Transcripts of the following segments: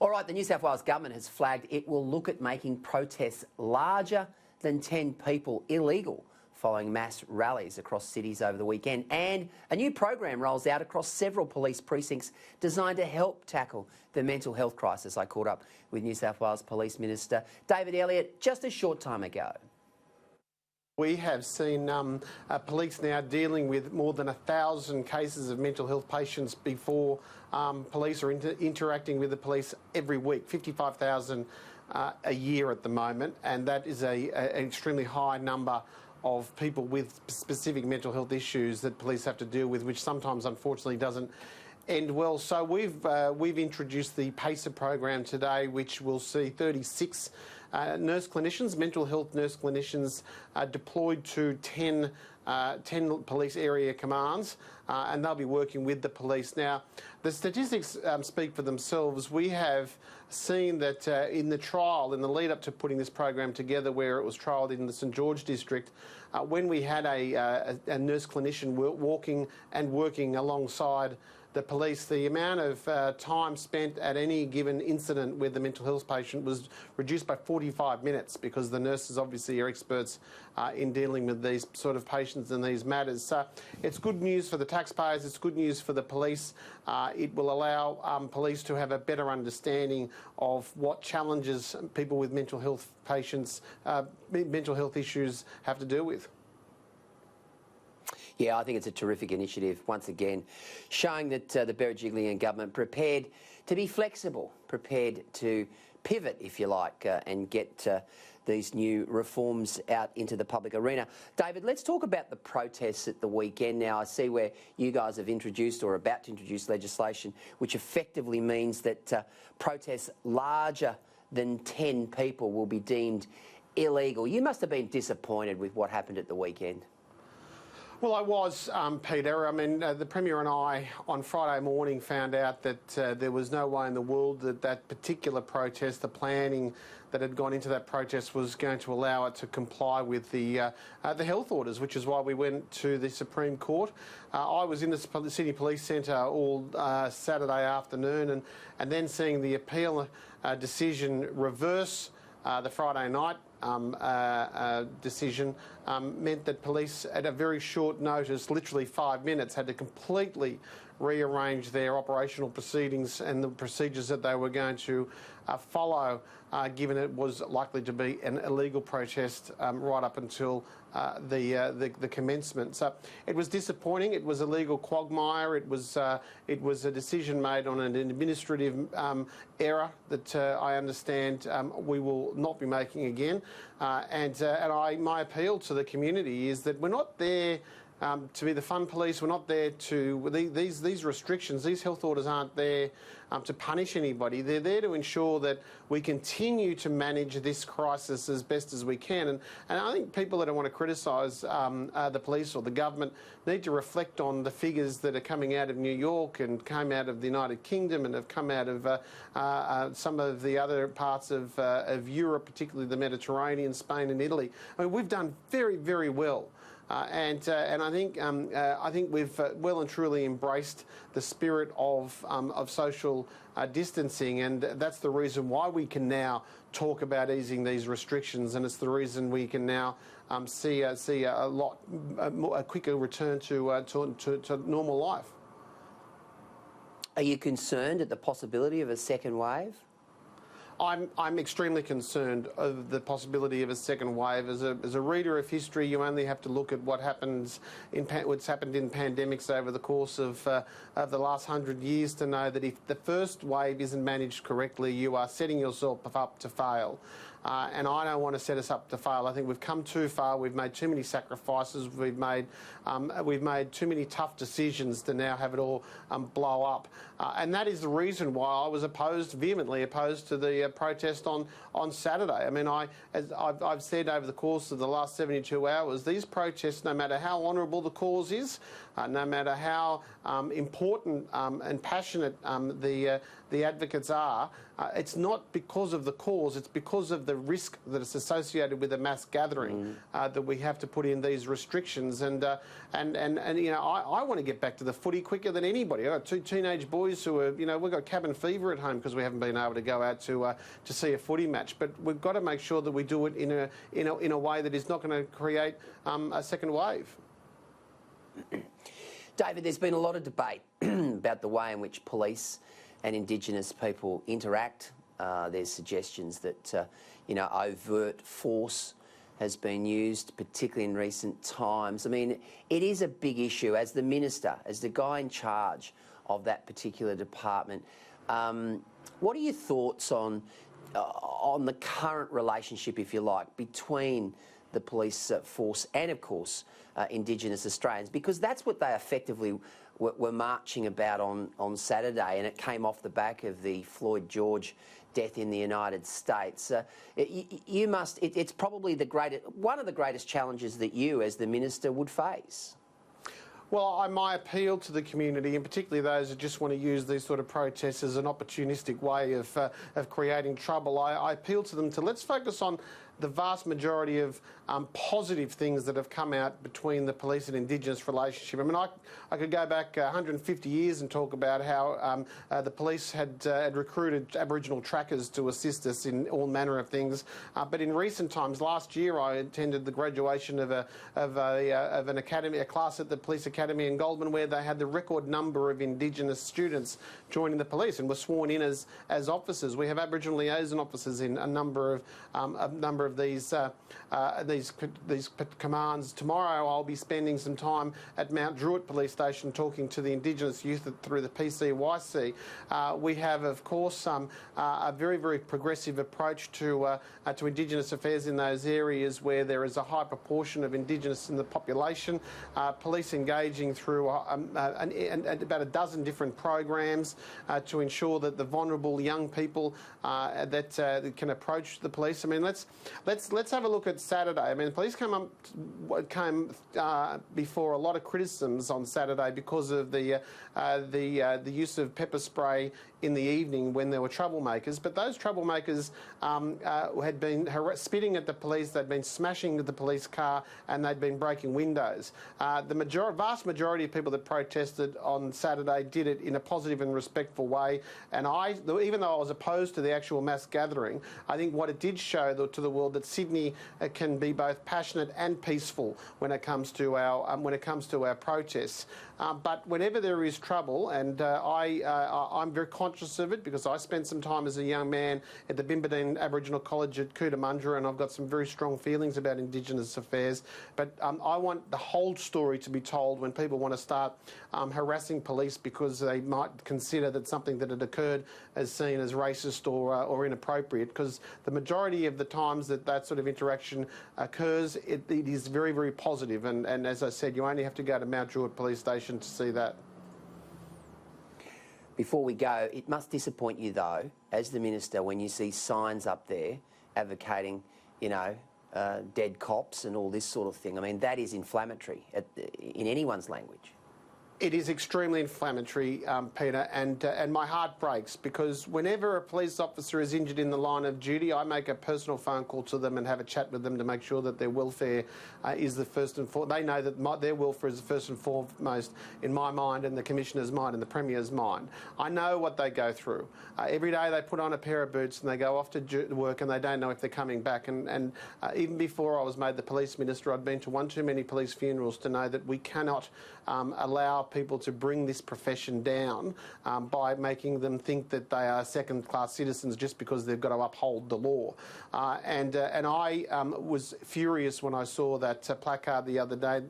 All right, the New South Wales Government has flagged it will look at making protests larger than 10 people illegal following mass rallies across cities over the weekend. And a new program rolls out across several police precincts designed to help tackle the mental health crisis. I caught up with New South Wales Police Minister David Elliot just a short time ago. We have seen police now dealing with more than 1,000 cases of mental health patients before police are interacting with the police every week, 55,000 a year at the moment, and that is an extremely high number of people with specific mental health issues that police have to deal with, which sometimes unfortunately doesn't end well. So we've introduced the PACER program today, which will see 36 nurse clinicians, mental health nurse clinicians, deployed to 10 police area commands, and they'll be working with the police. Now, the statistics speak for themselves. We have seen that in the trial, in the lead up to putting this program together, where it was trialled in the St George district, when we had a nurse clinician walking and working alongside the police, the amount of time spent at any given incident with the mental health patient was reduced by 45 minutes, because the nurses obviously are experts in dealing with these sort of patients and these matters. So it's good news for the taxpayers, it's good news for the police. It will allow police to have a better understanding of what challenges people with mental health patients, mental health issues have to deal with. Yeah, I think it's a terrific initiative, once again, showing that the Berejiklian government prepared to be flexible, prepared to pivot, if you like, and get these new reforms out into the public arena. David, let's talk about the protests at the weekend. Now, I see where you guys have introduced or are about to introduce legislation which effectively means that protests larger than 10 people will be deemed illegal. You must have been disappointed with what happened at the weekend. Well, I was, Peter. I mean, the Premier and I on Friday morning found out that there was no way in the world that that particular protest, the planning that had gone into that protest, was going to allow it to comply with the health orders, which is why we went to the Supreme Court. I was in the Sydney Police Centre all Saturday afternoon, and then seeing the appeal decision reverse the Friday night decision meant that police, at a very short notice, literally 5 minutes, had to completely rearrange their operational proceedings and the procedures that they were going to follow, given it was likely to be an illegal protest right up until the commencement. So it was disappointing. It was a legal quagmire. It was a decision made on an administrative error that I understand we will not be making again. My appeal to the community is that we're not there to be the fun police. We're not there to these restrictions. These health orders aren't there to punish anybody. They're there to ensure that we continue to manage this crisis as best as we can. And I think people that want to criticise the police or the government need to reflect on the figures that are coming out of New York and came out of the United Kingdom and have come out of some of the other parts of Europe, particularly the Mediterranean, Spain and Italy. I mean, we've done very, very well. And I think we've well and truly embraced the spirit of social distancing, and that's the reason why we can now talk about easing these restrictions, and it's the reason we can now see a quicker return to normal life. Are you concerned at the possibility of a second wave? I'm extremely concerned of the possibility of a second wave. As a reader of history, you only have to look at what's happened in pandemics over the course of the last 100 years to know that if the first wave isn't managed correctly, you are setting yourself up to fail. And I don't want to set us up to fail. I think we've come too far. We've made too many sacrifices. We've made too many tough decisions to now have it all blow up. And that is the reason why I was vehemently opposed to the protest on Saturday. I mean, as I've said over the course of the last 72 hours, these protests, no matter how honourable the cause is, no matter how important and passionate the advocates are, it's not because of the cause, it's because of the the risk that is associated with a mass gathering that we have to put in these restrictions. And you know, I want to get back to the footy quicker than anybody. I've got two teenage boys who are, you know, we've got cabin fever at home because we haven't been able to go out to see a footy match. But we've got to make sure that we do it in a way that is not going to create a second wave. David, there's been a lot of debate about the way in which police and Indigenous people interact. There's suggestions that, you know, overt force has been used, particularly in recent times. I mean, it is a big issue. As the minister, as the guy in charge of that particular department, what are your thoughts on the current relationship, if you like, between the police force and, of course, Indigenous Australians? Because that's what they effectively were marching about on Saturday, and it came off the back of the Floyd George death in the United States. It's probably one of the greatest challenges that you, as the minister, would face. Well, my appeal to the community, and particularly those who just want to use these sort of protests as an opportunistic way of creating trouble, I appeal to them to let's focus on the vast majority of positive things that have come out between the police and Indigenous relationship. I mean, I could go back 150 years and talk about how the police had recruited Aboriginal trackers to assist us in all manner of things. But in recent times, last year, I attended the graduation of an academy, a class at the Police Academy in Goulburn, where they had the record number of Indigenous students joining the police and were sworn in as officers. We have Aboriginal liaison officers in a number of these commands. Tomorrow I'll be spending some time at Mount Druitt Police Station talking to the Indigenous youth through the PCYC. We have, of course, a very, very progressive approach to Indigenous affairs in those areas where there is a high proportion of Indigenous in the population. Police engaging through about a dozen different programs to ensure that the vulnerable young people that can approach the police. I mean, let's have a look at Saturday. I mean, the police came before a lot of criticisms on Saturday because of the use of pepper spray in the evening when there were troublemakers. But those troublemakers had been spitting at the police, they'd been smashing the police car, and they'd been breaking windows. The vast majority of people that protested on Saturday did it in a positive and respectful way. And even though I was opposed to the actual mass gathering, I think what it did show to the world that Sydney can be both passionate and peaceful when it comes to our protests. But whenever there is trouble, and I'm very conscious of it because I spent some time as a young man at the Bimbadeen Aboriginal College at Cootamundra, and I've got some very strong feelings about Indigenous affairs. But I want the whole story to be told when people want to start harassing police because they might consider that something that had occurred is seen as racist or inappropriate, because the majority of the times that sort of interaction occurs, it is very, very positive. And as I said, you only have to go to Mount Druitt Police Station to see that. Before we go, it must disappoint you, though, as the minister, when you see signs up there advocating, you know, dead cops and all this sort of thing. I mean, that is inflammatory in anyone's language. It is extremely inflammatory, Peter, and my heart breaks because whenever a police officer is injured in the line of duty, I make a personal phone call to them and have a chat with them to make sure that their welfare is the first and foremost. They know that their welfare is the first and foremost in my mind and the Commissioner's mind and the Premier's mind. I know what they go through. Every day they put on a pair of boots and they go off to work and they don't know if they're coming back. And even before I was made the police minister, I'd been to one too many police funerals to know that we cannot allow people to bring this profession down by making them think that they are second-class citizens just because they've got to uphold the law. And I was furious when I saw that placard the other day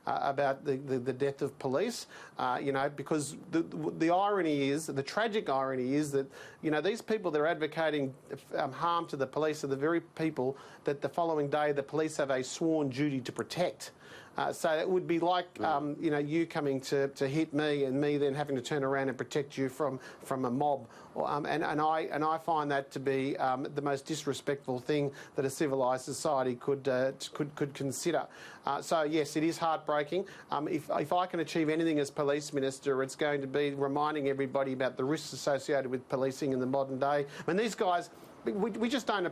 about the death of police, you know, because the irony is, the tragic irony is that, you know, these people that are advocating harm to the police are the very people that the following day the police have a sworn duty to protect. So it would be like, you know, you coming to hit me and me then having to turn around and protect you from a mob and I find that to be the most disrespectful thing that a civilised society could consider. So yes, it is heartbreaking. If I can achieve anything as Police Minister, it's going to be reminding everybody about the risks associated with policing in the modern day. I mean, these guys, we just don't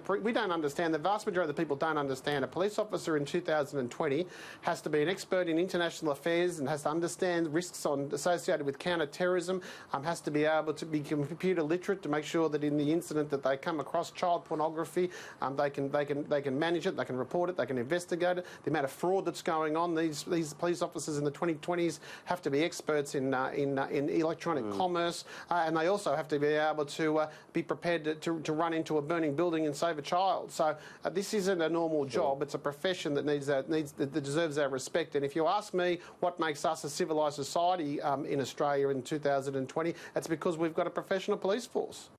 understand. The vast majority of the people don't understand. A police officer in 2020 has to be an expert in international affairs and has to understand risks associated with counter-terrorism. Has to be able to be computer literate to make sure that in the incident that they come across child pornography, they can manage it, they can report it, they can investigate it. The amount of fraud that's going on, these police officers in the 2020s have to be experts in electronic commerce, and they also have to be able to be prepared to run into a burning building and save a child. So this isn't a normal job. It's a profession that deserves our respect. And if you ask me what makes us a civilised society in Australia in 2020, it's because we've got a professional police force.